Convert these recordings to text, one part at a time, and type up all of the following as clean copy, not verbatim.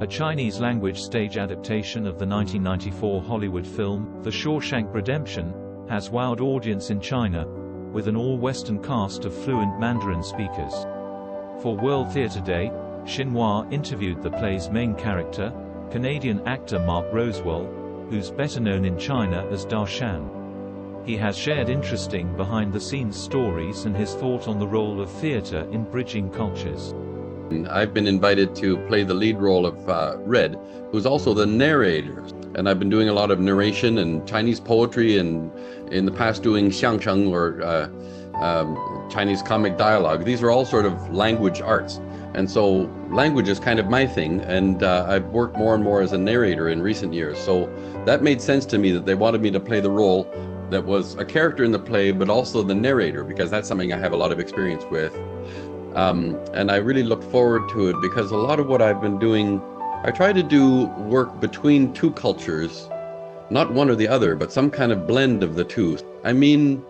a Chinese-language stage adaptation of the 1994 Hollywood film, The Shawshank Redemption, has wowed audience in China, with an all-Western cast of fluent Mandarin speakers. For World Theatre Day, Xinhua interviewed the play's main character, Canadian actor Mark Rowswell, who's better known in China as Da Shan. He has shared interesting behind-the-scenes stories and his thought on the role of theatre in bridging cultures. I've been invited to play the lead role of Red, who's also the narrator. And I've been doing a lot of narration and Chinese poetry, and in the past doing xiangcheng, or Chinese comic dialogue. These are all sort of language arts. And so language is kind of my thing, and I've worked more and more as a narrator in recent years. So that made sense to me that they wanted me to play the role that was a character in the play, but also the narrator, because that's something I have a lot of experience with. And I really look forward to it because a lot of what I've been doing, I try to do work between two cultures, not one or the other, but some kind of blend of the two. I mean,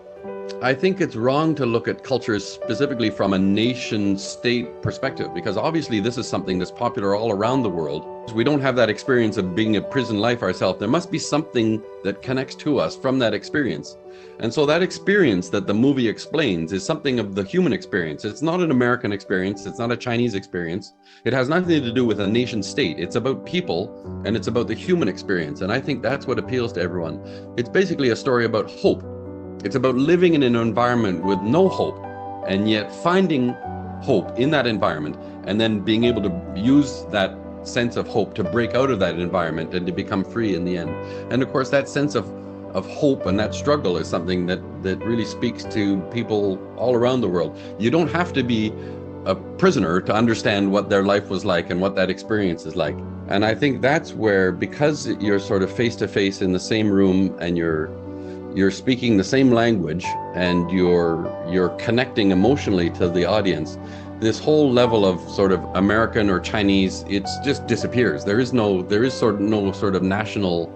I think it's wrong to look at cultures specifically from a nation-state perspective, because obviously this is something that's popular all around the world. We don't have that experience of being a prison life ourselves. There must be something that connects to us from that experience. And so that experience that the movie explains is something of the human experience. It's not an American experience. It's not a Chinese experience. It has nothing to do with a nation state. It's about people, and it's about the human experience. And I think that's what appeals to everyone. It's basically a story about hope. It's about living in an environment with no hope, and yet finding hope in that environment, and then being able to use that sense of hope to break out of that environment and to become free in the end. And of course, that sense of hope and that struggle is something that really speaks to people all around the world. You don't have to be a prisoner to understand what their life was like and what that experience is like. And I think that's where, because you're sort of face to face in the same room, and you're speaking the same language, and you're connecting emotionally to the audience, this whole level of sort of American or Chinese, it just disappears. There is no sort of national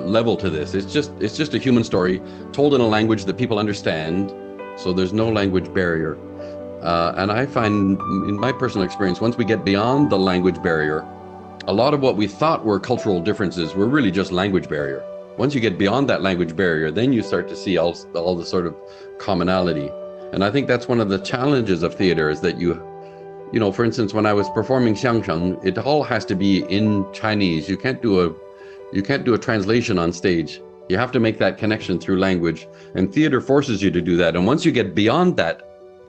level to this. It's just a human story told in a language that people understand. So there's no language barrier. And I find, in my personal experience, once we get beyond the language barrier, a lot of what we thought were cultural differences were really just language barrier. Once you get beyond that language barrier, then you start to see all the sort of commonality. And I think that's one of the challenges of theater, is that you know, for instance, when I was performing xiangcheng, it all has to be in Chinese. You can't do a translation on stage. You have to make that connection through language, and theater forces you to do that. And once you get beyond that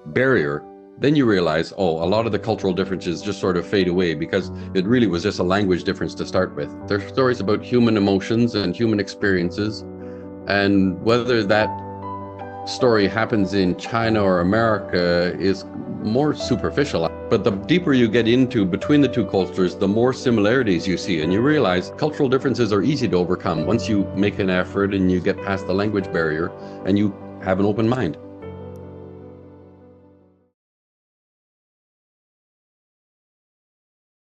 barrier, then you realize, oh, a lot of the cultural differences just sort of fade away, because it really was just a language difference to start with. There's stories about human emotions and human experiences, and whether that story happens in China or America is more superficial. But the deeper you get into between the two cultures, the more similarities you see, and you realize cultural differences are easy to overcome once you make an effort and you get past the language barrier and you have an open mind.